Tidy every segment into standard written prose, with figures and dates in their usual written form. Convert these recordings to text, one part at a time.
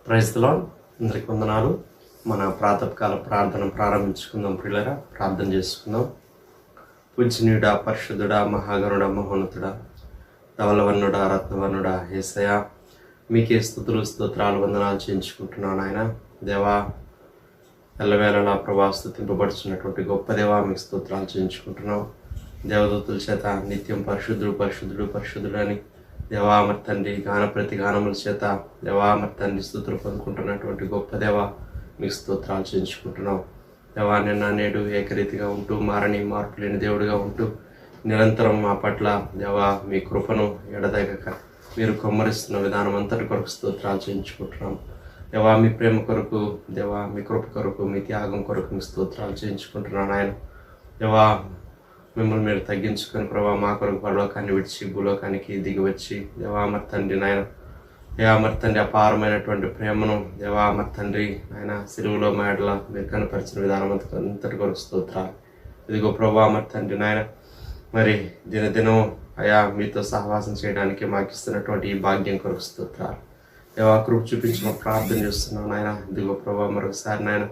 Praise the lord. అందరికి వందనాలు. మన ప్రాతకాల ప్రార్థన ప్రారంభించుకుందాం. ప్రియులారా, ప్రార్థన చేసుకుందాం. పూజనీయుడా, పరిశుద్ధుడా, మహాగరుడ, మహోన్నతుడా, ధవలవర్ణుడా, రత్నవర్ణుడా, యేసయ్యా, మీకే స్తుతులు స్తోత్రాలు వందనాలు చేయించుకుంటున్నాను. ఆయన దేవా, ఎల్లవేళలా ప్రభా స్తుతింపబడుచున్నటువంటి గొప్ప దేవా, మీకు స్తోత్రాలు చేయించుకుంటున్నాం. దేవదూతుల చేత నిత్యం పరిశుద్ధుడు పరిశుద్ధుడు పరిశుద్ధుడు అని దేవా మరి తండ్రి గాన ప్రతి గానముల చేత దేవా మరి తండ్రి స్తుతులు పొందుకుంటున్నటువంటి గొప్ప దేవా, మీకు స్తోత్రాలు చేయించుకుంటున్నాం. దేవా, నిన్న నేడు ఏకరీతిగా ఉంటూ మారని మార్పు లేని దేవుడిగా ఉంటూ నిరంతరం మా పట్ల దేవా మీ కృపను ఎడదగక మీరు కొమ్మరిస్తున్న విధానం అంతటి కొరకు స్తోత్రాలు చేయించుకుంటున్నాం. దేవా, మీ ప్రేమ కొరకు, దేవా మీ కృప కొరకు, మీ త్యాగం కొరకు మీ స్తోత్రాలు చేయించుకుంటున్నాను. ఆయన దేవా, మిమ్మల్ని మీరు తగ్గించుకొని ప్రభావ మా కొరకు పరలోకాన్ని విడిచి భూలోకానికి దిగి వచ్చి దేవా మరి తండ్రి నాయన, దేవా మరి తండ్రి అపారమైనటువంటి ప్రేమను దేవా మరి తండ్రి ఆయన సిలువలో మేడల మీరు కనపరిచిన విధానం అంతటి కొరకు స్తోత్రాలు. ఇదిగో ప్రభావ మరి తండ్రి నాయన, మరి దినదినం అయా మీతో సహవాసం చేయడానికి మాకు ఇస్తున్నటువంటి ఈ భాగ్యం కొరకు స్తోత్రాలు. దేవా, కృప చూపించిన ప్రార్థన చేస్తున్నాను నాయన. ఇదిగో ప్రభావ మరొకసారి నాయన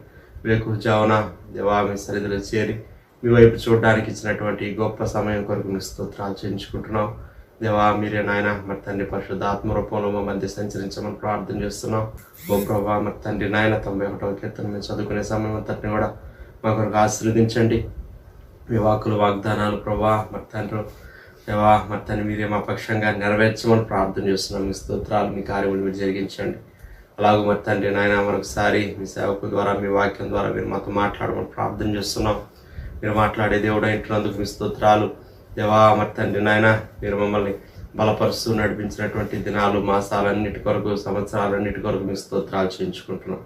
వేకుజావున దేవా మీ సరిధిలో చేరి మీ వైపు చూడడానికి ఇచ్చినటువంటి గొప్ప సమయం కొరకు మీ స్తోత్రాలు చేయించుకుంటున్నాం. దేవా, మీరే నాయన మరి తండ్రి పరిశుద్ధ ఆత్మ రూపంలో మా మధ్య సంచరించమని ప్రార్థన చేస్తున్నాం. ఓ ప్రభా మరి తండ్రి నాయన 91వ కీర్తన మేము చదువుకునే సమయం అంతటిని కూడా మా కొరకు ఆశీర్వదించండి. మీ వాక్కులు వాగ్దానాలు ప్రభా మరి తండ్రి దేవా మరి తండ్రి మీరే మా పక్షంగా నెరవేర్చమని ప్రార్థన చేస్తున్నాం. మీ స్తోత్రాలు మీ కార్యములు మీరు జరిగించండి. అలాగే మరి తండ్రి నాయన మరొకసారి మీ సేవకుల ద్వారా మీ వాక్యం ద్వారా మీరు మాతో మాట్లాడమని ప్రార్థన చేస్తున్నాం. మీరు మాట్లాడే దేవుడు ఇంటున్నందుకు మీ స్తోత్రాలు. దేవా మరి తండ్రి నాయన, మీరు మమ్మల్ని బలపరుస్తూ నడిపించినటువంటి దినాలు మాసాలన్నిటి కొరకు సంవత్సరాలన్నిటి కొరకు మీ స్తోత్రాలు చేయించుకుంటున్నాం.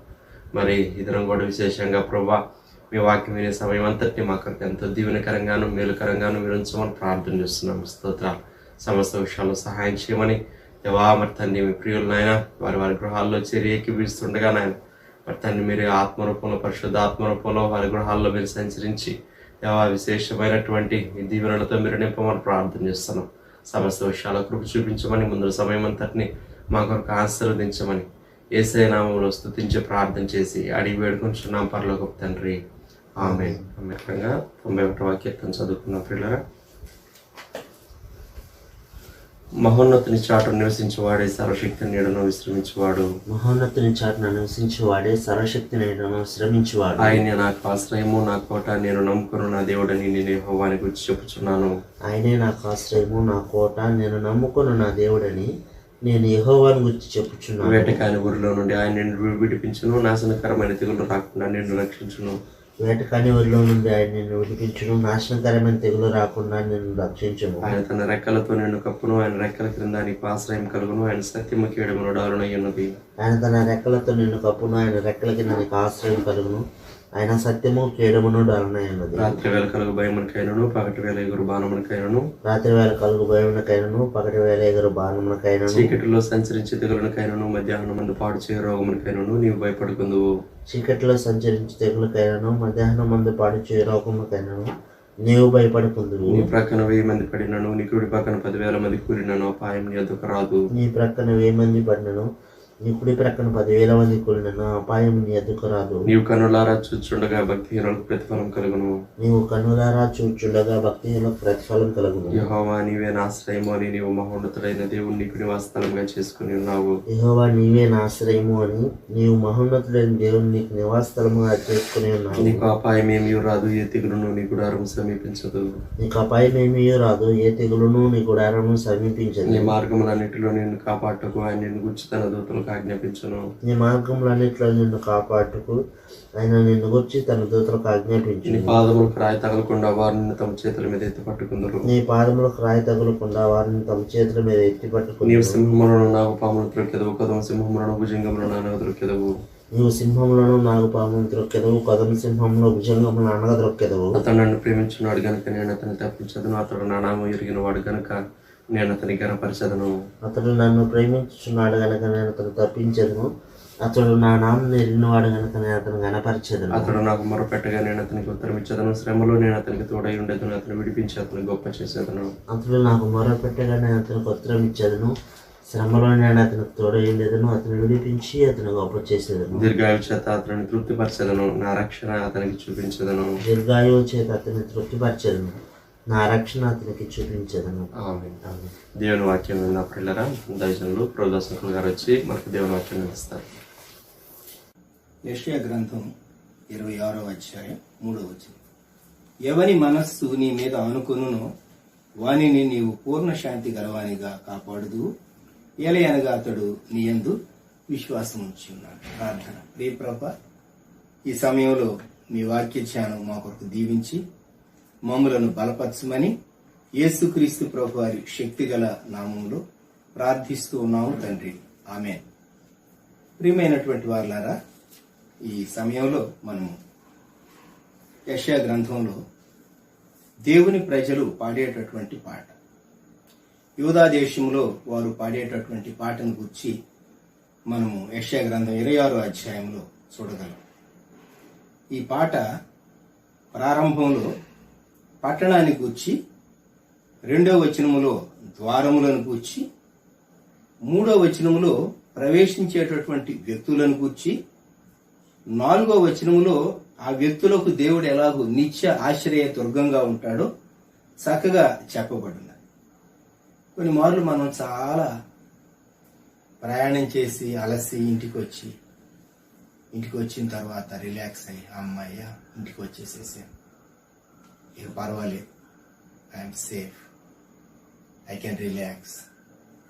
మరి ఈ దినం కూడా విశేషంగా ప్రభా మీ వాక్యం వినే సమయం అంతటిని మాకు ఎంతో దీవెనకరంగాను మేలుకరంగాను మీరు ఉంచమని ప్రార్థన చేస్తున్నాం. స్తోత్రాలు. సమస్త విషయాల్లో సహాయం చేయమని దేవా మరి తండ్రి మీ ప్రియులు నాయన వారి వారి గృహాల్లో చేరి ఏకీభవిస్తుండగా నాయన మరి తండ్రి మీరు ఆత్మరూపంలో పరిశుద్ధ ఆత్మరూపంలో వారి గృహాల్లో మీరు సంచరించి దేవా విశేషమైనటువంటి మీ దీవెనలతో మీరు నింపమని ప్రార్థన చేస్తున్నాం. సమస్త విషయాల కృప చూపించమని ముందు సమయం అంతటిని మా కొరకు ఆశీర్వదించమని యేసయ్య నామములో స్తుతించి ప్రార్థన చేసి అడిగి వేడుకుంటున్నాం పరలోకపు తండ్రి. ఆమేన్. అమెరికంగా 91వ కీర్తన చదువుకున్న ప్రియులారా, మహోన్నతుని చాటును నివసించువాడే సర్వశక్తి నీడను విశ్రమించువాడు. మహోన్నతుని చాటున నివసించువాడే సర్వశక్తి నీడను విశ్రమించువాడు. ఆయనే నాకు ఆశ్రయము నా కోట, నేను నమ్ముకున్న నా దేవుడని నేను యెహోవాని గురించి చెప్పుచున్నాను. ఆయనే నాకు ఆశ్రయము నా కోట, నేను నమ్ముకున్న నా దేవుడని నేను యెహోవాని గురించి చెప్పుచున్నాను. వేటకాని ఊరిలో నుండి ఆయన నిన్ను విడిపించును, నాశనకరమైన తెగులు రాకుండా నిన్ను రక్షించును. వేటకాని ఊరిలో నుండి ఆయన నిన్ను విడిపించును, నాశనకరమైన తెగులు రాకుండా నిన్ను రక్షించును. ఆయన తన రెక్కలతో నిన్ను కప్పును, ఆయన రెక్కల క్రింద నీకు ఆశ్రయం కలుగును. ఆయన సత్యము కీడమును డాలునై ఉన్నది. ఆయన తన రెక్కలతో నిన్ను కప్పును, ఆయన రెక్కల కింద నీకు ఆశ్రయం కలుగును. ఆయన సత్యము కేడమును డాలునైనది. రాత్రి వేళ కలుగు భయమునకైనను పగటి వేళ ఎగురు బాణమునకైనను, రాత్రి వేళ కలుగు భయమునకైనను పగటి వేళ ఎగురు బాణమునకైనను, చీకటిలో సంచరించి తెగులునకైనను మధ్యాహ్నం మందు పాడు చేయ రోగమునకైనను నీవు భయపడుకుందువు. చీకటిలో సంచరించి తెగులకైనను మధ్యాహ్నం మందు పాడు చేయ రోగమునకైనను నీవు భయపడుకుందువు. నీ ప్రక్కన 1000 మంది పడినను, నీ కుడి పక్కన 10,000 మంది కూలినను అపాయం నీ ఎదుకు రాదు. నీ ప్రక్కన 1000 మంది పడినను, నీ కుడి ప్రక్కన 10,000 మంది కూలినను అపాయం నీ ఎదుకు రాదు. నీవు కన్నులారా చూచుండగా భక్తిహీనులకు ప్రతిఫలం కలుగును. నీవు కన్నులారా చూచుండగా భక్తిహీనులకు ప్రతిఫలం కలుగును. యెహోవా నీవే నా ఆశ్రయము అని నీవు మహోన్నతుడైన దేవుని నీకు నివాస స్థలంగా చేసుకుని ఉన్నావు. యెహోవా నీవే నా ఆశ్రయము అని నీవు మహోన్నతుడైన దేవుని నీకు నివాస స్థలముగా చేసుకుని ఉన్నావు. నీకు అపాయం ఏమీ రాదు, ఏ తెగులును నీ గుడారం సమీపించదు. నీకు అపాయం ఏమీ రాదు, ఏ తెగులును నీ గుడారము సమీపించదు. నీ మార్గములన్నిటిలో నిన్ను కాపాడుటకు ఆయన నిన్ను గుర్చి తన దూతలకు ఆజ్ఞాపించును. నీ మార్గములన్నిటిలో నిన్ను కాపాడుటకు ఆయన నిన్ను గురించి తన దూతలకు ఆజ్ఞాపించును. నీ పాదములకు రాయి తగలకుండా వారు నిన్ను తమ చేతుల మీద ఎత్తి పట్టుకుందరు. నీ పాదములకు రాయి తగులకుండా వారిని తమ చేతుల మీద ఎత్తి పట్టుకుని. నీవు సింహములను నాగుపాములను త్రొక్కెదవు, కదమ సింహములను భుజంగములను అనగా త్రొక్కెదవు. నీవు సింహములను నాగుపాములను త్రొక్కెదవు, కదమ సింహంలో భుజంగములను అనగా త్రొక్కెదవు. అతడు నన్ను ప్రేమించున్నాడు గనుక నేను అతన్ని తప్పించదును, అతడు నా నామం ఎరిగిన వాడు గనుక నేను అతని ఘనపరచదను. అతడు నన్ను ప్రేమించుచున్నాడు గనుక నేను అతను తప్పించదును, అతడు నా నామం ఎరిగినవాడు గనుక నేను అతను ఘనపరచదను. అతడు నాకు మొరపెట్టగా నేను అతనికి ఉత్తరం ఇచ్చేదను, శ్రమలో నేను అతనికి తోడై ఉండేదను, అతను విడిపించి అతను గొప్ప చేసేదను. అతడు నాకు మొరపెట్టగా నేను అతనికి ఉత్తరం ఇచ్చేదను, శ్రమలో నేను అతనికి తోడయ్యేదను, అతను విడిపించి అతను గొప్ప చేసేదను. దీర్ఘాయువు చేత అతనిని తృప్తిపరచదను, నా రక్షణ అతనికి చూపించదను. దీర్ఘాయువు చేత అతన్ని తృప్తిపరచదను, నా రక్షణ అతనికి చూపించదను. ఆమేన్. దేవుని వాక్యం విన్న పిల్లరా, దైవజనులు ప్రొఫెసర్ గారు వచ్చి మనకు దేవుని వాక్యం ఇస్తారు. యెషయా గ్రంథం 26వ అధ్యాయం 3వ వచనం. ఎవని మనస్సు నీ మీద ఆనుకొనునో వానిని నీవు పూర్ణ శాంతి గలవానిగా కాపాడుదు, ఏలయనగా అతడు నీ యందు విశ్వాసం ఉంచి ఉన్నాడు. ప్రార్థన. ప్రియ ప్రభా, ఈ సమయంలో మీ వాక్య ధ్యానం మా కొరకు దీవించి మమ్ములను బలపరచమని యేసుక్రీస్తు ప్రభు వారి శక్తిగల నామములో ప్రార్థిస్తూ ఉన్నాము తండ్రి. ఆమేన్. ప్రియమైనటువంటి వారులారా, ఈ సమయంలో మనము యెషయా గ్రంథంలో దేవుని ప్రజలు పాడేటటువంటి పాట, యూదా దేశంలో వారు పాడేటటువంటి పాటను గురించి మనము యెషయా గ్రంథం 26వ అధ్యాయంలో చూడగలం. ఈ పాట ప్రారంభంలో పట్టణాన్ని గూర్చి, 2వ వచనములో ద్వారములను గూర్చి, 3వ వచనములో ప్రవేశించేటటువంటి వ్యక్తులను గూర్చి, 4వ వచనములో ఆ వ్యక్తులకు దేవుడు ఎలాగూ నిత్య ఆశ్రయ దుర్గంగా ఉంటాడో చక్కగా చెప్పబడినది. కొన్ని మార్లు మనం చాలా ప్రయాణం చేసి అలసి ఇంటికి వచ్చిన తర్వాత రిలాక్స్ అయ్యి, అమ్మాయ్య ఇంటికి వచ్చేసేసాను, ఇక పర్వాలేదు, I'm safe, I can relax,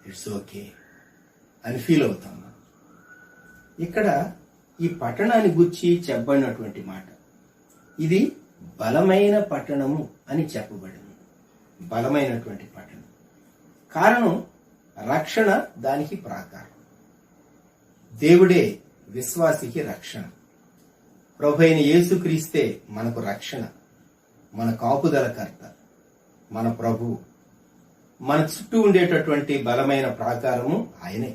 it's okay అని ఫీల్ అవుతాం. ఇక్కడ ఈ పట్టణాన్ని గురించి చెప్పబడినటువంటి మాట, ఇది బలమైన పట్టణము అని చెప్పబడింది. బలమైనటువంటి పట్టణం. కారణం రక్షణ దానికి ప్రాకారం. దేవుడే విశ్వాసికి రక్షణ. ప్రభు అయిన యేసుక్రీస్తే మనకు రక్షణ, మన కాపుదలకర్త, మన ప్రభువు. మన చుట్టూ ఉండేటటువంటి బలమైన ప్రాకారము ఆయనే.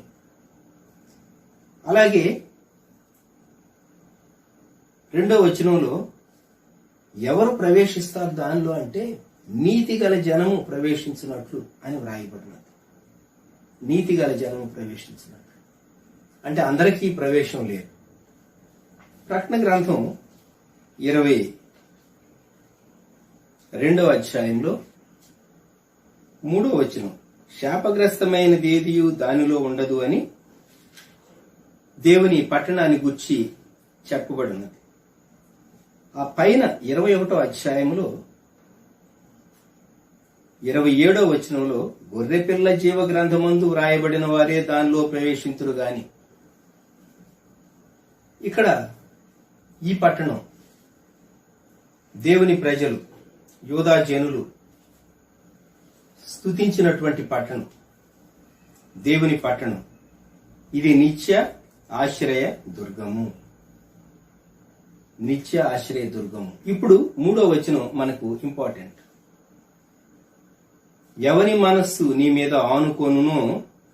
అలాగే 2వ వచనంలో ఎవరు ప్రవేశిస్తారు దానిలో అంటే, నీతి గల జనము ప్రవేశించినట్లు అని వ్రాయబడినది. నీతి గల జనము ప్రవేశించినట్లు అంటే అందరికీ ప్రవేశం లేదు. ప్రకటన గ్రంథం 22వ అధ్యాయంలో 3వ వచనం, శాపగ్రస్తమైనది ఏదియు దానిలో ఉండదు అని దేవుని పట్టణాన్ని గుర్చి చెప్పబడినది. ఆ పైన 21వ అధ్యాయంలో 27వ వచనంలో, గొర్రెపిల్ల జీవ గ్రంథమందు వ్రాయబడిన వారే దానిలో ప్రవేశింతురు గాని. ఇక్కడ ఈ పట్టణం దేవుని ప్రజలు, యూదా జనులు స్తుతించినటువంటి పట్టణం, దేవుని పట్టణం. ఇది నిత్య ఆశ్రయ దుర్గము. నిత్య ఆశ్రయ దుర్గము. ఇప్పుడు 3వ వచనం మనకు ఇంపార్టెంట్. ఎవని మనస్సు నీ మీద ఆనుకొనునో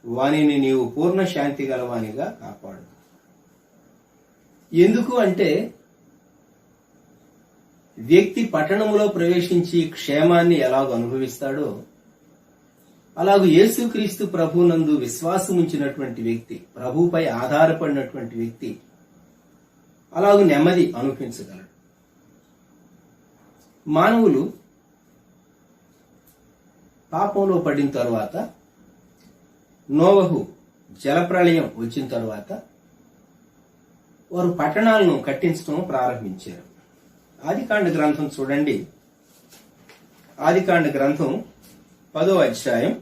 వానిని నీవు పూర్ణ శాంతి గలవానిగా కాపాడు. ఎందుకు అంటే, వ్యక్తి పట్టణములో ప్రవేశించి క్షేమాన్ని ఎలాగ అనుభవిస్తాడో, అలాగూ యేసుక్రీస్తు ప్రభునందు విశ్వాసం ఉంచినటువంటి వ్యక్తి, ప్రభుపై ఆధారపడినటువంటి వ్యక్తి అలాగూ నెమ్మది అనుభవించగలడు. మానవులు పాపంలో పడిన తర్వాత, నోవహు జలప్రళయం వచ్చిన తర్వాత వారు పట్టణాలను కట్టించడం ప్రారంభించారు. ఆదికాండ గ్రంథం చూడండి. ఆదికాండ గ్రంథం 10వ అధ్యాయం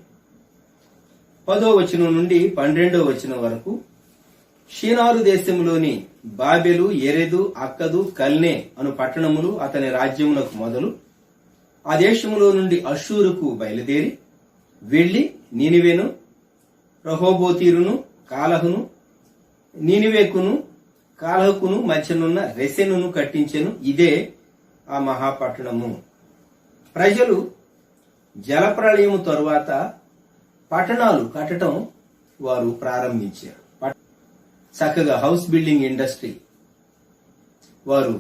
10వ వచనం నుండి 12వ వచనం వరకు, షీనారు దేశంలోని బాబెలు, ఎరెదు, అక్కదు, కల్నే అను పట్టణములు అతని రాజ్యమునకు మొదలు ఆ దేశములో నుండి అషూరుకు బయలుదేరి వెళ్లి నీనివేను, రహోబోతీరును, కాలహును, నీనివేకును, కాలహకును మధ్యనున్న రెసెనును కట్టించెను. ఇదే ఆ మహాపట్టణము. ప్రజలు జలప్రళయము తరువాత పట్టణాలు కట్టడం వారు ప్రారంభించారు. చక్కగా హౌస్ బిల్డింగ్ ఇండస్ట్రీ వారు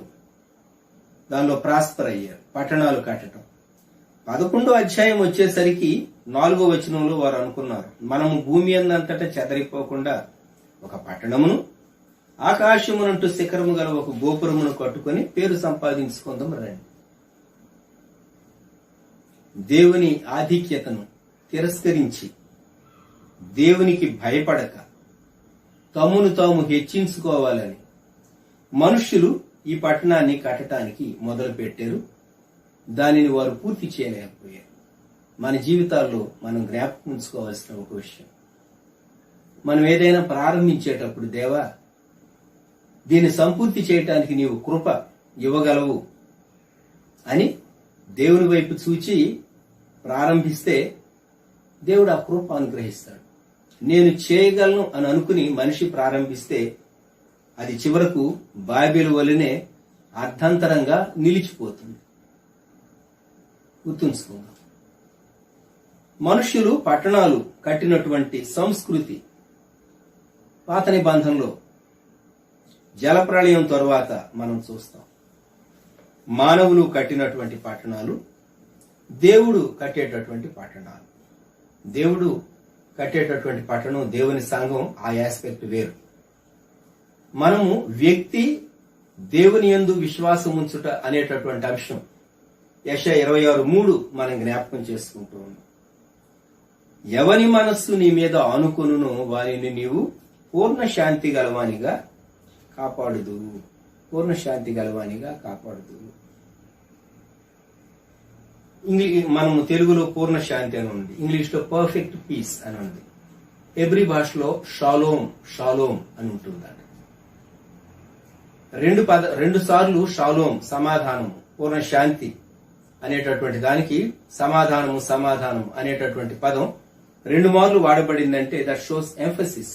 దానిలో ప్రాస్పర్ అయ్యారు. పట్టణాలు కట్టడం. 11వ అధ్యాయం వచ్చేసరికి 4వ వచనంలో వారు అనుకున్నారు, మనము భూమి అందంతటా చెదరిపోకుండా ఒక పట్టణమును ఆకాశమునంటూ శిఖరము గల ఒక గోపురమును కట్టుకొని పేరు సంపాదించుకుందాం రండి. దేవుని ఆధిక్యతను తిరస్కరించి దేవునికి భయపడక తమను తాము హెచ్చించుకోవాలని మనుష్యులు ఈ పట్టణాన్ని కట్టడానికి మొదలు పెట్టారు. దానిని వారు పూర్తి చేయలేకపోయారు. మన జీవితాల్లో మనం జ్ఞాపకం ఉంచుకోవాల్సిన ఒక విషయం, మనం ఏదైనా ప్రారంభించేటప్పుడు దేవా దీన్ని సంపూర్తి చేయటానికి నీవు కృప ఇవ్వగలవు అని దేవుని వైపు చూచి ప్రారంభిస్తే దేవుడు ఆ కృప అనుగ్రహిస్తాడు. నేను చేయగలను అని అనుకుని మనిషి ప్రారంభిస్తే అది చివరకు బైబిల్ వలనే అర్థంతరంగా నిలిచిపోతుంది. గుర్తుంచుకుందాం, మనుష్యులు పట్టణాలు కట్టినటువంటి సంస్కృతి పాత నిబంధనలో జలప్రళయం తరువాత మనం చూస్తాం. మానవులు కట్టినటువంటి పట్టణాలు, దేవుడు కట్టేటటువంటి పట్టణాలు. దేవుడు కట్టేటటువంటి పట్టణం, దేవుని సంఘం, ఆ ఆస్పెక్ట్ వేరు. మనము వ్యక్తి దేవుని యందు విశ్వాసం ఉంచుట అనేటటువంటి అంశం యెషయా 26:3 మనం జ్ఞాపకం చేసుకుంటూ ఉన్నాం. ఎవని మనస్సు నీ మీద ఆనుకొనునో వారిని నీవు పూర్ణ శాంతి గలవానిగా కాపాడుదు. పూర్ణ శాంతి గలవానిగా కాపాడుదు. మనము తెలుగులో పూర్ణ శాంతి అని ఉంది, ఇంగ్లీష్ లో పర్ఫెక్ట్ పీస్ అని ఉంది, హెబ్రీ భాషలో షాలోమ్ షాలోమ్ అని ఉంటుందండి. రెండు సార్లు షాలోమ్ సమాధానము, పూర్ణ శాంతి అనేటటువంటి దానికి సమాధానము సమాధానం అనేటటువంటి పదం 2 మార్లు వాడబడిందంటే దట్ షోస్ ఎంఫసిస్.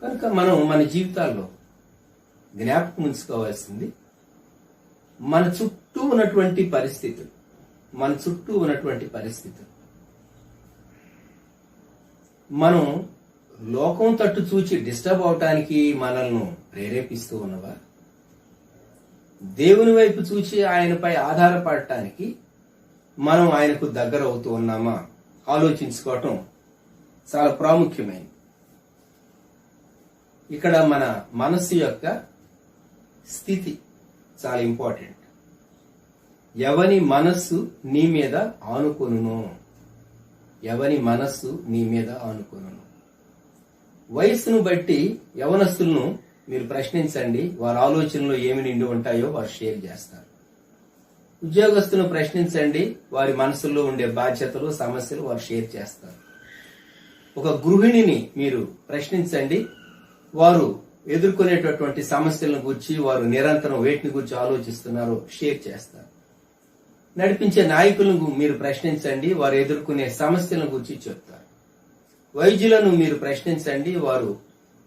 కనుక మనం మన జీవితాల్లో జ్ఞాపకం ఉంచుకోవాల్సింది మన చుట్టూ ఉన్నటువంటి పరిస్థితులు. మనం లోకం తట్టు చూచి డిస్టర్బ్ అవటానికి మనల్ని ప్రేరేపిస్తూ ఉన్నవా? దేవుని వైపు చూచి ఆయనపై ఆధారపడటానికి మనం ఆయనకు దగ్గర అవుతూ ఉన్నామా ఆలోచించుకోవటం చాలా ప్రాముఖ్యమైనది. ఇక్కడ మన మనస్సు యొక్క స్థితి చాలా ఇంపార్టెంట్. ఎవని మనస్సు నీ మీద ఆనుకొనునో, ఎవని మనస్సు నీ మీద ఆనుకొనును. వయస్సును బట్టి యవనస్తులను మీరు ప్రశ్నించండి, వారి ఆలోచనలో ఏమి నిండి ఉంటాయో వారు షేర్ చేస్తారు. ఉద్యోగస్తులను ప్రశ్నించండి, వారి మనసులో ఉండే బాధ్యతలు సమస్యలు వారు షేర్ చేస్తారు. ఒక గృహిణిని మీరు ప్రశ్నించండి, వారు ఎదుర్కొనేటటువంటి సమస్యలను గురించి, వారు నిరంతరం వేటిని గురించి ఆలోచిస్తున్నారో షేర్ చేస్తారు. నడిపించే నాయకులను మీరు ప్రశ్నించండి, వారు ఎదుర్కొనే సమస్యలను గురించి చెప్తారు. వైద్యులను మీరు ప్రశ్నించండి, వారు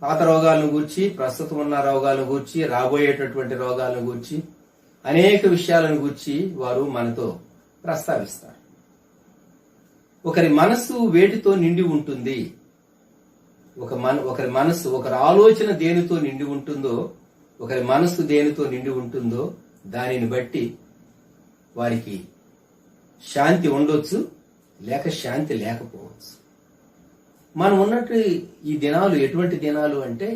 పాత రోగాలను గూర్చి, ప్రస్తుతం ఉన్న రోగాలను గూర్చి, రాబోయేటటువంటి రోగాలను గూర్చి, అనేక విషయాలను గూర్చి వారు మనతో ప్రస్తావిస్తారు. ఒకరి మనస్సు వేటితో నిండి ఉంటుంది, ఒకరి మనస్సు, ఒకరి ఆలోచన దేనితో నిండి ఉంటుందో, ఒకరి మనస్సు దేనితో నిండి ఉంటుందో దానిని బట్టి వారికి శాంతి ఉండొచ్చు, లేక శాంతి లేకపోవచ్చు. మనం ఉన్నట్టు ఈ దినాలు ఎటువంటి దినాలు అంటే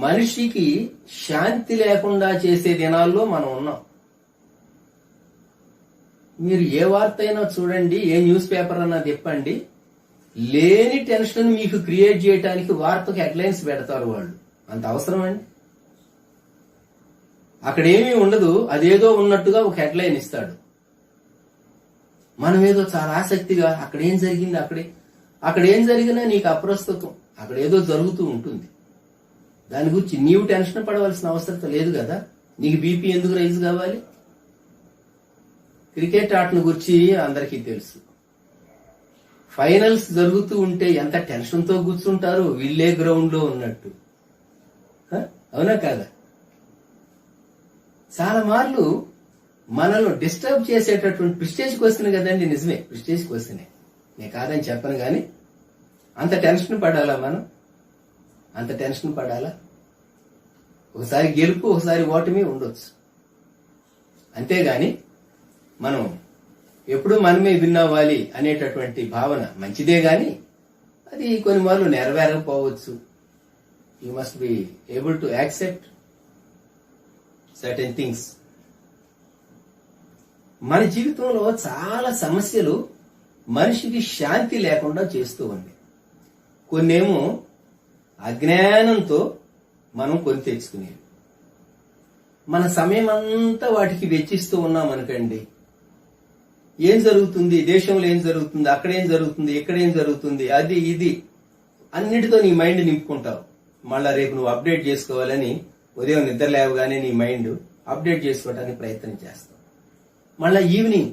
మనిషికి శాంతి లేకుండా చేసే దినాల్లో మనం ఉన్నాం. మీరు ఏ వార్త అయినా చూడండి, ఏ న్యూస్ పేపర్ అన్నా తిప్పండి, లేని టెన్షన్ మీకు క్రియేట్ చేయడానికి వార్తకు హెడ్లైన్స్ పెడతారు వాళ్ళు. అంత అవసరం అండి? అక్కడేమీ ఉండదు, అదేదో ఉన్నట్టుగా ఒక హెడ్లైన్ ఇస్తాడు. మనం ఏదో చాలా ఆసక్తిగా అక్కడేం జరిగింది, అక్కడేం జరిగినా నీకు అప్రస్తుతం, అక్కడేదో జరుగుతూ ఉంటుంది. దాని గురించి నీవు టెన్షన్ పడవలసిన అవసరం లేదు కదా. నీకు బీపీ ఎందుకు రైజ్ కావాలి? క్రికెట్ ఆటను గురించి అందరికీ తెలుసు. ఫైనల్స్ జరుగుతూ ఉంటే ఎంత టెన్షన్ తో కూర్చుంటారు, వీళ్ళే గ్రౌండ్ లో ఉన్నట్టు. అవునా కాదా? చాలా మార్లు మనల్ని డిస్టర్బ్ చేసేటటువంటి ప్రిస్టేజ్ క్వశ్చన్ కదండి. నిజమే, ప్రిస్టేజ్ క్వశ్చనే, నేను కాదని చెప్పను. కానీ అంత టెన్షన్ పడాలా మనం? అంత టెన్షన్ పడాలా? ఒకసారి గెలుపు, ఒకసారి ఓటమి ఉండొచ్చు. అంతేగాని మనం ఎప్పుడూ మనమే విన్నవ్వాలి అనేటటువంటి భావన మంచిదే గాని అది కొన్ని మార్లు నెరవేరకపోవచ్చు. You must be able to accept certain things. మన జీవితంలో చాలా సమస్యలు మనిషికి శాంతి లేకుండా చేస్తూ ఉంది. కొన్నేమో అజ్ఞానంతో మనం కొని తెచ్చుకునేవి. మన సమయం అంతా వాటికి వెచ్చిస్తూ ఉన్నాం అనుకోండి, ఏం జరుగుతుంది, దేశంలో ఏం జరుగుతుంది, అక్కడేం జరుగుతుంది, ఇక్కడేం జరుగుతుంది, అది ఇది అన్నిటితో నీ మైండ్ నింపుకుంటావు. మళ్ళా రేపు నువ్వు అప్డేట్ చేసుకోవాలని ఉదయం నిద్ర లేవగానే నీ మైండ్ అప్డేట్ చేసుకోవడానికి ప్రయత్నం చేస్తావు. మళ్ళా ఈవినింగ్,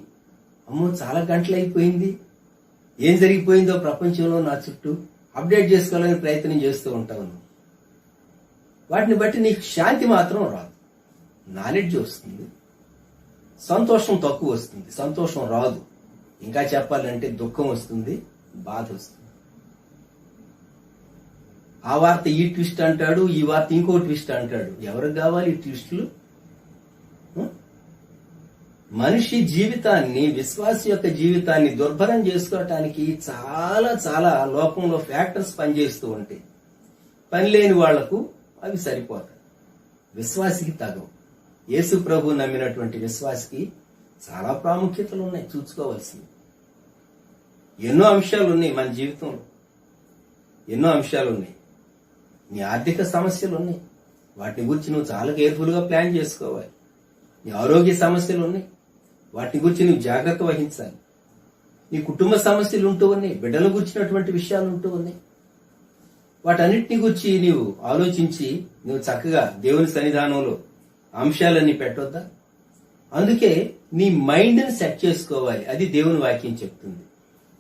అమ్మో చాలా గంటలు అయిపోయింది, ఏం జరిగిపోయిందో ప్రపంచంలో నా చుట్టూ అప్డేట్ చేసుకోవాలని ప్రయత్నం చేస్తూ ఉంటావు. వాటిని బట్టి నీకు శాంతి మాత్రం రాదు. నాలెడ్జ్ వస్తుంది, సంతోషం తక్కువ వస్తుంది, సంతోషం రాదు. ఇంకా చెప్పాలంటే దుఃఖం వస్తుంది, బాధ వస్తుంది. ఆ వార్త ఈ ట్విస్ట్ అంటాడు, ఈ వార్త ఇంకో ట్విస్ట్ అంటాడు. ఎవరికి కావాలి ఈ ట్విస్టులు? మనిషి జీవితాన్ని, విశ్వాసి యొక్క జీవితాన్ని దుర్భరం చేసుకోవటానికి చాలా చాలా లోకంలో ఫ్యాక్టర్స్ పనిచేస్తూ ఉంటాయి. పని లేని వాళ్లకు అవి సరిపోతాయి, విశ్వాసికి తగవు. యేసు ప్రభు నమ్మినటువంటి విశ్వాసికి చాలా ప్రాముఖ్యతలు ఉన్నాయి, చూసుకోవాల్సింది. ఎన్నో అంశాలు ఉన్నాయి మన జీవితంలో, ఎన్నో అంశాలు ఉన్నాయి. నీ ఆర్థిక సమస్యలు ఉన్నాయి, వాటిని గురించి నువ్వు చాలా కేర్ఫుల్ గా ప్లాన్ చేసుకోవాలి. నీ ఆరోగ్య సమస్యలు ఉన్నాయి, వాటిని గురించి నువ్వు జాగ్రత్త వహించాలి. నీ కుటుంబ సమస్యలు ఉంటూ ఉన్నాయి, బిడ్డల గురించినటువంటి విషయాలు ఉంటూ ఉన్నాయి. వాటన్నిటిని గురించి నీవు ఆలోచించి నువ్వు చక్కగా దేవుని సన్నిధానంలో అంశాలన్నీ పెట్టొద్దా? అందుకే నీ మైండ్ ని సెట్ చేసుకోవాలి. అది దేవుని వాక్యం చెప్తుంది.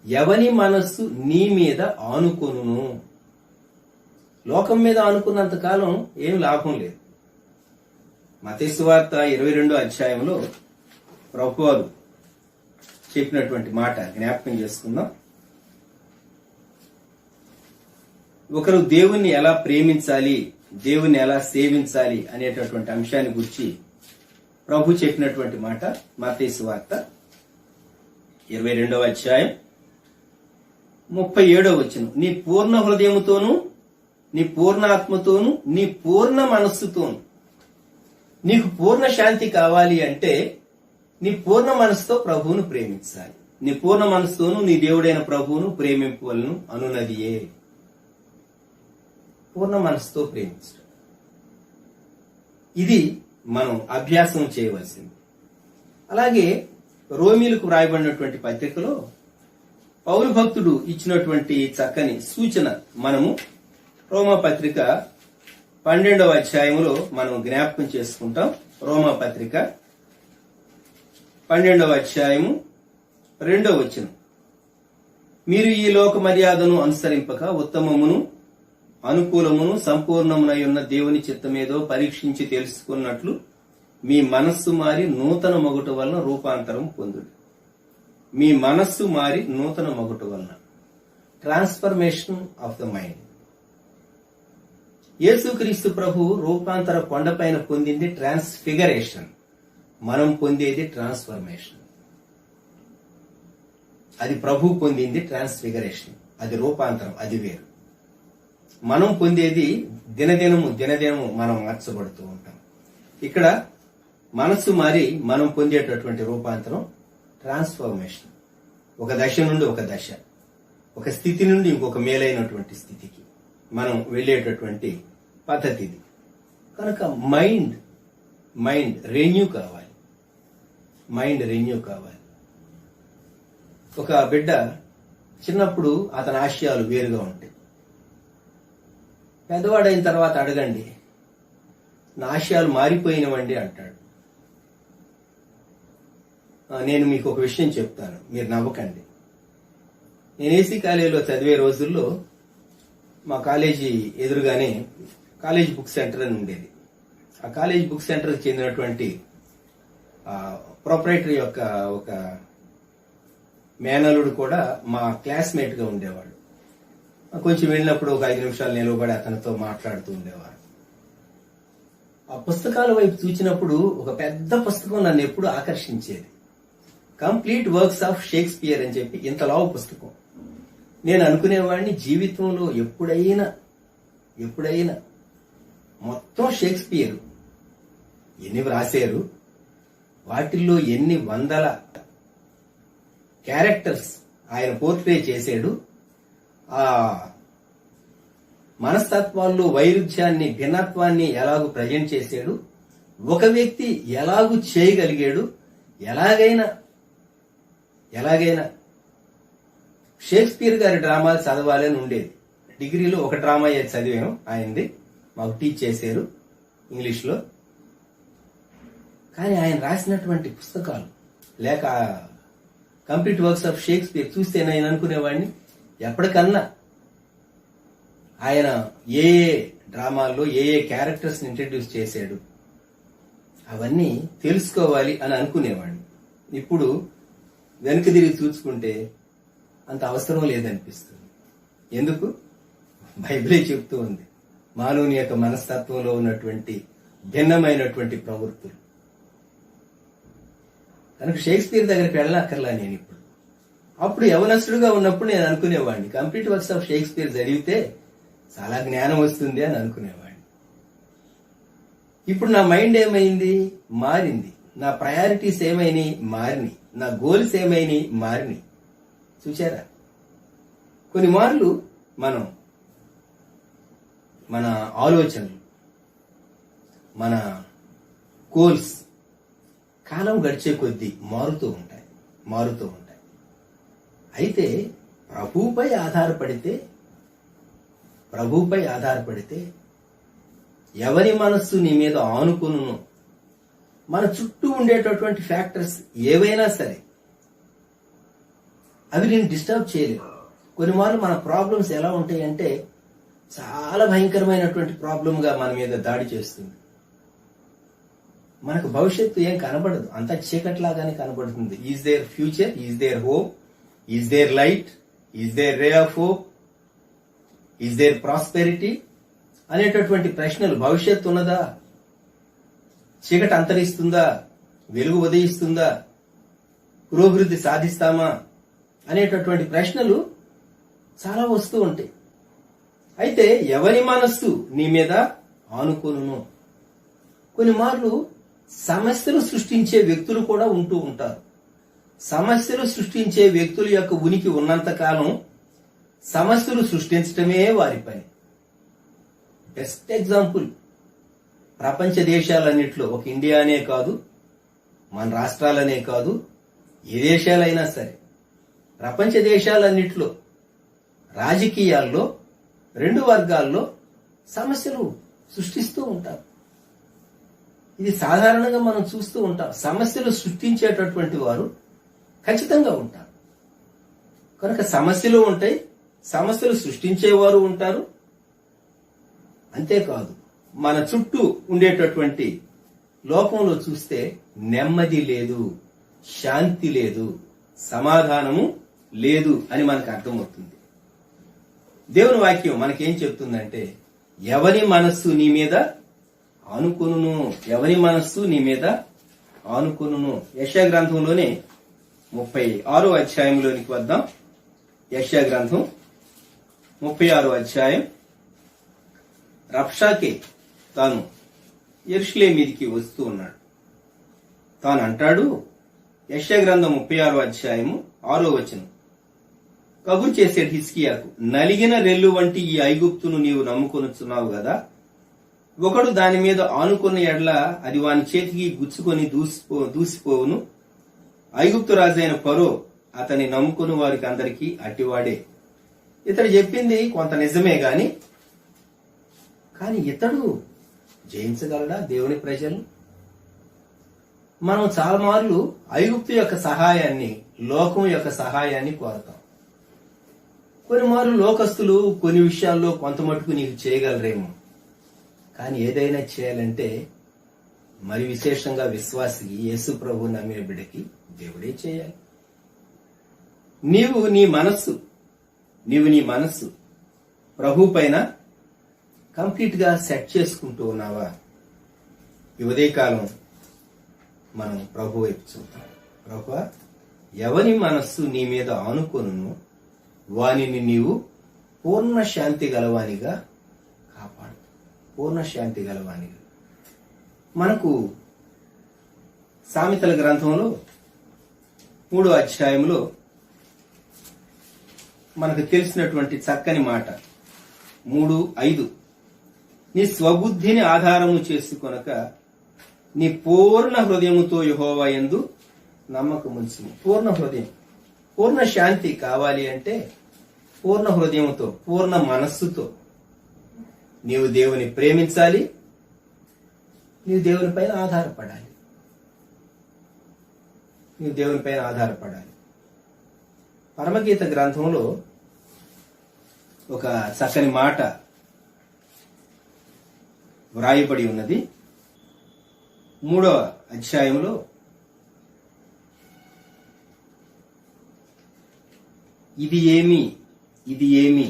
ఎవని మనస్సు నీ మీద ఆనుకొనును. లోకం మీద ఆనుకున్నంత కాలం ఏం లాభం లేదు. మత్తయి సువార్త 22వ అధ్యాయంలో ప్రభువారు చెప్పినటువంటి మాట జ్ఞాపకం చేసుకుందాం. ఒకరు దేవుణ్ణి ఎలా ప్రేమించాలి, దేవుణ్ణి ఎలా సేవించాలి అనేటటువంటి అంశాన్ని గురించి ప్రభు చెప్పినటువంటి మాట మత్తయి సువార్త 22వ అధ్యాయం 37వ వచనం. నీ పూర్ణ హృదయముతోనూ, నీ పూర్ణ ఆత్మతోనూ, నీ పూర్ణ మనస్సుతోనూ. నీకు పూర్ణ శాంతి కావాలి అంటే నీ పూర్ణ మనసుతో ప్రభువును ప్రేమించాలి. నీ పూర్ణ మనసుతోనూ నీ దేవుడైన ప్రభువును ప్రేమింపవలను అనున్నదియే. పూర్ణ మనసుతో ప్రేమించడం, ఇది మనం అభ్యాసం చేయవలసింది. అలాగే రోమీలకు వ్రాయబడినటువంటి పత్రికలో పౌలు భక్తుడు ఇచ్చినటువంటి చక్కని సూచన మనము రోమా పత్రిక 12వ అధ్యాయంలో మనం జ్ఞాపకం చేసుకుంటాం. రోమా పత్రిక 12వ అధ్యాయము 2వ వచనం. మీరు ఈ లోక మర్యాదను అనుసరింపక ఉత్తమమును అనుకూలమును సంపూర్ణమునై ఉన్న దేవుని చిత్తమేదో పరీక్షించి తెలుసుకున్నట్లు మీ మనస్సు మారి నూతన మొగుట వలన రూపాంతరం పొందుడు. మీ మనస్సు మారి నూతన మొగుట వలన, ట్రాన్స్ఫర్మేషన్ ఆఫ్ ద మైండ్. యేసుక్రీస్తు ప్రభు రూపాంతర కొండపైన పొందింది ట్రాన్స్ఫిగరేషన్, మనం పొందేది ట్రాన్స్ఫర్మేషన్. అది ప్రభు పొందింది ట్రాన్స్ఫిగరేషన్, అది రూపాంతరం, అది వేరు. మనం పొందేది దినదినము మనం మార్చబడుతూ ఉంటాం. ఇక్కడ మనస్సు మారి మనం పొందేటటువంటి రూపాంతరం ట్రాన్స్ఫర్మేషన్. ఒక దశ నుండి ఒక దశ, ఒక స్థితి నుండి ఇంకొక మేలైనటువంటి స్థితికి మనం వెళ్ళేటటువంటి పద్ధతి ఇది. కనుక మైండ్ రెన్యూ కావాలి, మైండ్ రెన్యూ కావాలి. ఒక బిడ్డ చిన్నప్పుడు అతని ఆశయాలు వేరుగా ఉంటాయి. పెద్దవాడైన తర్వాత అడగండి, నా ఆశయాలు మారిపోయినవండి అంటాడు. నేను మీకు ఒక విషయం చెప్తాను, మీరు నవ్వకండి. నేను ఏసీ కాలేజీలో చదివే రోజుల్లో మా కాలేజీ ఎదురుగానే కాలేజ్ బుక్ సెంటర్ అని ఉండేది. ఆ కాలేజ్ బుక్ సెంటర్కి చెందినటువంటి ప్రొపరేటర్ యొక్క ఒక మేనలుడు కూడా మా క్లాస్మేట్ గా ఉండేవాడు. కొంచెం వెళ్ళినప్పుడు ఒక 5 నిమిషాలు నిలబడి అతనితో మాట్లాడుతూ ఉండేవారు. ఆ పుస్తకాల వైపు చూసినప్పుడు ఒక పెద్ద పుస్తకం నన్ను ఎప్పుడు ఆకర్షించేది. కంప్లీట్ వర్క్స్ ఆఫ్ షేక్స్పియర్ అని చెప్పి ఇంత లావు పుస్తకం. నేను అనుకునేవాడిని జీవితంలో ఎప్పుడైనా మొత్తం షేక్స్పియర్ ఎన్ని వ్రాసారు, వాటిల్లో ఎన్ని వందల క్యారెక్టర్స్ ఆయన పోర్ట్రే చేశాడు, ఆ మనస్తత్వాల్లో వైరుధ్యాన్ని, భిన్నత్వాన్ని ఎలాగూ ప్రజెంట్ చేశాడు, ఒక వ్యక్తి ఎలాగూ చేయగలిగాడు, ఎలాగైనా షేక్స్పియర్ గారి డ్రామాలు చదవాలని ఉండేది. డిగ్రీలో ఒక డ్రామా చదివాము ఆయనది, మాకు టీచ్ చేశారు ఇంగ్లీష్లో. కానీ ఆయన రాసినటువంటి పుస్తకాలు లేక కంప్లీట్ వర్క్స్ ఆఫ్ షేక్స్పియర్ చూస్తే నేను అనుకునేవాడిని, ఎప్పటికన్నా ఆయన ఏ డ్రామాల్లో ఏ క్యారెక్టర్స్ ఇంట్రడ్యూస్ చేశాడు అవన్నీ తెలుసుకోవాలి అని అనుకునేవాడిని. ఇప్పుడు వెనక్కి తిరిగి చూసుకుంటే అంత అవసరం లేదనిపిస్తుంది. ఎందుకు? బైబిలే చెప్తూ ఉంది మానవుని యొక్క మనస్తత్వంలో ఉన్నటువంటి భిన్నమైనటువంటి ప్రవృత్తులు. కనుక షేక్స్పియర్ దగ్గరికి వెళ్ళనక్కర్లా నేను ఇప్పుడు. అప్పుడు యవనస్తుడుగా ఉన్నప్పుడు నేను అనుకునేవాడిని కంప్లీట్ వర్క్స్ ఆఫ్ షేక్స్పియర్ చదివితే చాలా జ్ఞానం వస్తుంది అని అనుకునేవాడిని. ఇప్పుడు నా మైండ్ ఏమైంది? మారింది. నా ప్రయారిటీస్ ఏమైనాయి? మారినాయి. నా గోల్స్ ఏమైనాయి? మారినాయి. చూచారా? కొన్ని మార్లు మనం మన ఆలోచనలు, మన గోల్స్ కాలం గడిచే కొద్దీ మారుతూ ఉంటాయి. అయితే ప్రభువుపై ఆధారపడితే ఎవరి మనస్సు నీ మీద ఆనుకును, మన చుట్టూ ఉండేటటువంటి ఫ్యాక్టర్స్ ఏవైనా సరే అవి నేను డిస్టర్బ్ చేయలేవు. కొన్ని మార్లు మన ప్రాబ్లమ్స్ ఎలా ఉంటాయంటే చాలా భయంకరమైనటువంటి ప్రాబ్లంగా మన మీద దాడి చేస్తుంది. మనకు భవిష్యత్తు ఏం కనబడదు, అంతా చీకట్లాగానే కనబడుతుంది. Is there future? Is there hope? Is there light? Is there ray of hope? Is there prosperity అనేటటువంటి ప్రశ్నలు. భవిష్యత్తు ఉన్నదా? చీకటి అంతరిస్తుందా? వెలుగు ఉదయిస్తుందా? పురోభివృద్ధి సాధిస్తామా అనేటటువంటి ప్రశ్నలు చాలా వస్తూ ఉంటాయి. అయితే ఎవరి మనస్సు నీ మీద ఆనుకొనును. కొన్ని మార్లు సమస్యలు సృష్టించే వ్యక్తులు కూడా ఉంటూ ఉంటారు. సమస్యలు సృష్టించే వ్యక్తుల యొక్క ఉనికి ఉన్నంత కాలం సమస్యలు సృష్టించటమే వారి పని. బెస్ట్ ఎగ్జాంపుల్ ప్రపంచ దేశాలన్నింటిలో, ఒక ఇండియానే కాదు, మన రాష్ట్రాలనే కాదు, ఏ దేశాలైనా సరే, ప్రపంచ దేశాలన్నింటిలో రాజకీయాల్లో 2 వర్గాల్లో సమస్యలు సృష్టిస్తూ ఉంటారు. ఇది సాధారణంగా మనం చూస్తూ ఉంటాం. సమస్యలు సృష్టించేటటువంటి వారు ఖచ్చితంగా ఉంటారు. కనుక సమస్యలు ఉంటాయి, సమస్యలు సృష్టించేవారు ఉంటారు. అంతేకాదు మన చుట్టూ ఉండేటటువంటి లోకంలో చూస్తే నెమ్మది లేదు, శాంతి లేదు, సమాధానము లేదు అని మనకు అర్థమవుతుంది. దేవుని వాక్యం మనకేం చెప్తుందంటే ఎవరి మనస్సు నీ మీద ఆనుకొనును, ఎవరి మనస్సు నీ మీద ఆనుకొనును. యెషయా గ్రంథంలోనే 36వ అధ్యాయంలోనికి వద్దాం. యెషయా గ్రంథం 36వ అధ్యాయం. రబ్షాకే తాను యెరూషలేము మీదికి వస్తూ ఉన్నాడు. తాను అంటాడు, యెషయా గ్రంథం 36వ అధ్యాయము 6వ వచనం, కబురు చేసాడు హిజ్కియాకు, నలిగిన రెల్లు వంటి ఈ ఐగుప్తును నీవు నమ్ముకొనుచున్నావు కదా, ఒకడు దాని మీద ఆనుకున్న ఎడ్ల అది వాని చేతికి గుచ్చుకొని దూసిపోవును. ఐగుప్తు రాజైన ఫరో అతని నమ్ముకుని వారికి అందరికీ అట్టివాడే. ఇతడు చెప్పింది కొంత నిజమే కానీ ఇతడు జయించగలడా దేవుని ప్రజలు? మనం చాలా మార్లు ఐగుప్తు యొక్క సహాయాన్ని, లోకం యొక్క సహాయాన్ని కోరతాం. కొన్ని మార్లు లోకస్తులు కొన్ని విషయాల్లో కొంత మటుకు నీకు చేయగలరేమో, కానీ ఏదైనా చేయాలంటే మరి విశేషంగా విశ్వాసికి, యేసు ప్రభు నమ్మిన బిడ్డకి దేవుడే చేయాలి. నీవు నీ మనస్సు ప్రభు పైన కంప్లీట్ గా సెట్ చేసుకుంటూ ఉన్నావా? ఈ ఉదయకాలం మనం ప్రభు వైపు చూద్దాం. ప్రభువా, ఎవని మనస్సు నీ మీద ఆనుకొనును వానిని నీవు పూర్ణ శాంతి గలవానిగా కాపాడు. పూర్ణ శాంతి గలవానిగా. మనకు సామెతల గ్రంథంలో 3వ అధ్యాయంలో మనకు తెలిసినటువంటి చక్కని మాట 3:5, నీ స్వబుద్ధిని ఆధారము చేసుకొనక నీ పూర్ణ హృదయముతో యెహోవా యందు నమ్మకముంచుము. పూర్ణ హృదయం, పూర్ణ శాంతి కావాలి అంటే పూర్ణ హృదయంతో, పూర్ణ మనస్సుతో నీవు దేవుని ప్రేమించాలి, నీవు దేవుని పైన ఆధారపడాలి. నీవు దేవుని పైన ఆధారపడాలి. పరమగీత గ్రంథంలో ఒక చక్కని మాట వ్రాయబడి ఉన్నది. 3వ అధ్యాయంలో ఇది ఏమి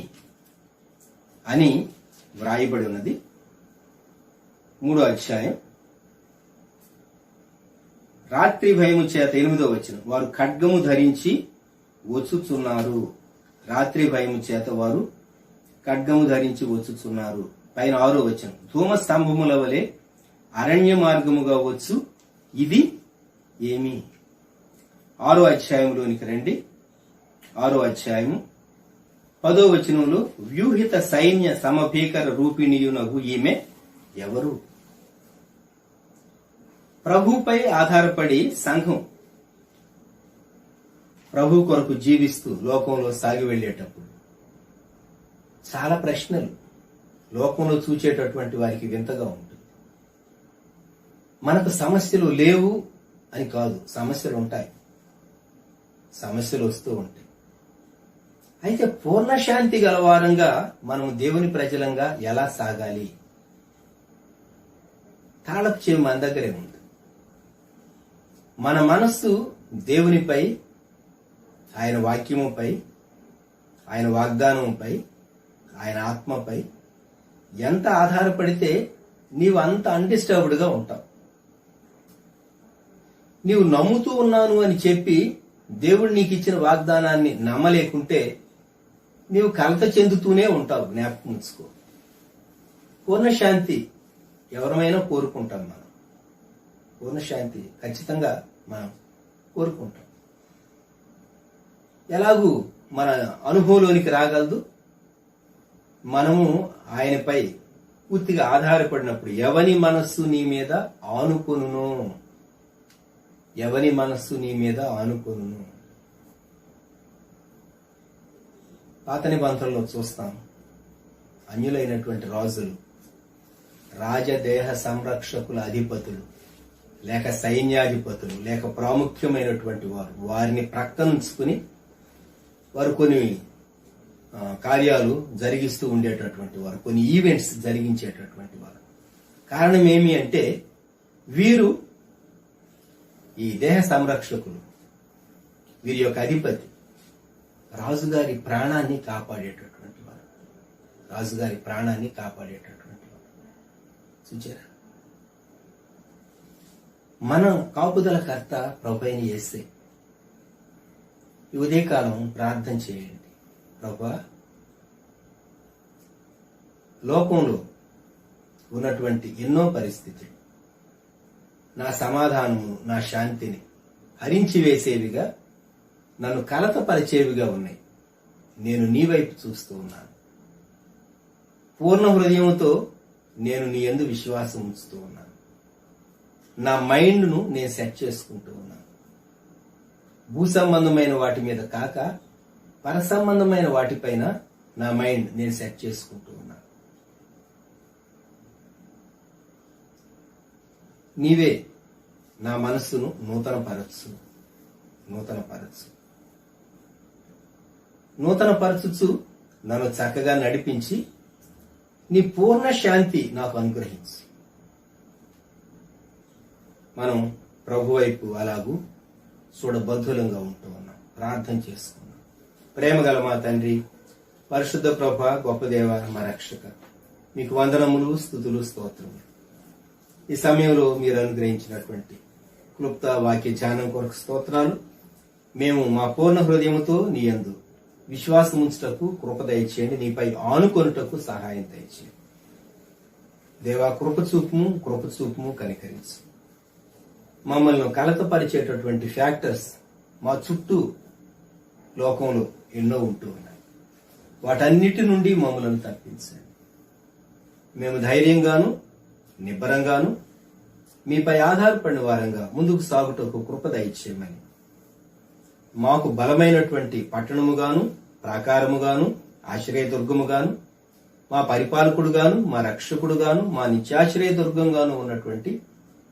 అని వ్రాయబడి ఉన్నది. 3వ అధ్యాయం రాత్రి భయము చేత 8వ వచనం, వారు ఖడ్గము ధరించి వచ్చుచున్నారు. రాత్రి భయము చేత వారు ఖడ్గము ధరించి వచ్చుచున్నారు. పైన 6వ వచనం, ధూమ స్తంభముల వలె అరణ్య మార్గముగా వచ్చు ఇది ఏమి. 6వ అధ్యాయంలోనికి రండి. 6వ అధ్యాయము 10వ వచనంలో, వ్యూహిత సైన్య సమభీకర రూపిణియునగు ఈమె ఎవరు? ప్రభుపై ఆధారపడి సంఘం ప్రభు కొరకు జీవిస్తూ లోకంలో సాగి వెళ్లేటప్పుడు చాలా ప్రశ్నలు లోకంలో చూచేటటువంటి వారికి వింతగా ఉంటుంది. మనకు సమస్యలు లేవు అని కాదు, సమస్యలు ఉంటాయి, సమస్యలు వస్తూ ఉంటాయి. అయితే పూర్ణ శాంతి గలవారంగా మనం దేవుని ప్రజలంగా ఎలా సాగాలి? తాళపు చెవి మన దగ్గరే ఉంది. మన మనస్సు దేవునిపై, ఆయన వాక్యముపై, ఆయన వాగ్దానముపై, ఆయన ఆత్మపై ఎంత ఆధారపడితే నీవు అంత అన్డిస్టర్బ్డ్ గా ఉంటావు. నీవు నమ్ముతూ ఉన్నాను అని చెప్పి దేవుడు నీకు ఇచ్చిన వాగ్దానాన్ని నమ్మలేకుంటే నీవు కలత చెందుతూనే ఉంటావు. జ్ఞాపకం ఉంచుకో. పూర్ణ శాంతి ఎవరమైనా కోరుకుంటాం. మనం పూర్ణ శాంతి ఖచ్చితంగా మనం కోరుకుంటాం. ఎలాగూ మన అనుభవంలోనికి రాగలదు. మనము ఆయనపై పూర్తిగా ఆధారపడినప్పుడు. ఎవని మనస్సు నీ మీద ఆనుకొనును, ఎవని మనస్సు నీ మీద ఆనుకొనును. పాత నిబంధనలో చూస్తాం, అన్యులైనటువంటి రాజులు, రాజదేహ సంరక్షకుల అధిపతులు, లేక సైన్యాధిపతులు, లేక ప్రాముఖ్యమైనటువంటి వారు, వారిని ప్రక్కనుంచుకుని వారు కొన్ని కార్యాలు జరిగిస్తూ ఉండేటటువంటి వారు, కొన్ని ఈవెంట్స్ జరిగించేటటువంటి వారు. కారణం ఏమి అంటే వీరు ఈ దేహ సంరక్షకులు, వీరి యొక్క అధిపతి రాజుగారి ప్రాణాన్ని కాపాడేటటువంటి వారు, రాజుగారి ప్రాణాన్ని కాపాడేటటువంటి వారు. చూచారా? మన కాపుదల కర్త ప్రభువైన యేసే. ఈ ఉదయకాలం ప్రార్థన చేయండి. ప్రభువా, లోకంలో ఉన్నటువంటి ఎన్నో పరిస్థితులు నా సమాధానము, నా శాంతిని హరించి వేసేవిగా, నన్ను కలతపరిచేవిగా ఉన్నాయి. నేను నీ వైపు చూస్తూ ఉన్నాను. పూర్ణ హృదయంతో నేను నీ యందు విశ్వాసం ఉంచుతూ ఉన్నాను. నా మైండ్ను నేను సెట్ చేసుకుంటూ ఉన్నాను. భూ సంబంధమైన వాటి మీద కాక పర సంబంధమైన వాటిపైన నా మైండ్ నేను సెట్ చేసుకుంటూ ఉన్నాను. నీవే నా మనస్సును నూతనపరచుచు నన్ను చక్కగా నడిపించి నీ పూర్ణ శాంతి నాకు అనుగ్రహించు. మనం ప్రభు వైపు అలాగూ చూడబద్ధులంగా ఉంటూ ఉన్నాం. ప్రార్థన చేసుకున్నాం. ప్రేమగల మా తండ్రి, పరిశుద్ధ ప్రభ, గొప్ప దేవ, మా రక్షక, మీకు వందనములు, స్తుతులు, స్తోత్రములు. ఈ సమయంలో మీరు అనుగ్రహించినటువంటి క్లుప్త వాక్య ధ్యానం కొరకు స్తోత్రాలు. మేము మా పూర్ణ హృదయముతో నీ యందు విశ్వాసం ఉంచుటకు కృప దయచేయండి, నీపై ఆనుకొనుటకు సహాయం దయచేయండి. దేవా, కృప చూపుము కనికరించు. మమ్మల్ని కలతపరిచేటటువంటి ఫ్యాక్టర్స్ మా చుట్టూ లోకంలో ఎన్నో ఉంటూ ఉన్నాయి. వాటన్నిటి నుండి మమ్మల్ని తప్పించండి. మేము ధైర్యంగాను నిబ్బరంగాను మీపై ఆధారపడిన వారంగా ముందుకు సాగుటకు కృప దయచేయమని, మాకు బలమైనటువంటి పట్టణముగాను ప్రాకారముగాను ఆశ్రయదుర్గముగాను మా పరిపాలకుడుగాను మా రక్షకుడుగాను మా నిత్యాశ్రయదుర్గంగాను ఉన్నటువంటి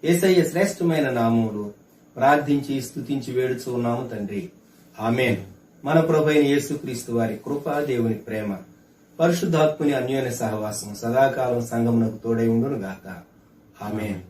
యేసయ్య శ్రేష్టమైన నామములో ప్రార్థించి స్తుతించి వేడుచూ ఉన్నాము తండ్రి. ఆమేన్. మన ప్రభువైన యేసుక్రీస్తు వారి కృప, దేవుని ప్రేమ, పరిశుద్ధాత్ముని అన్యోన్య సహవాసం సదాకాలం సంగమునకు తోడై ఉండును గాక. ఆమేన్.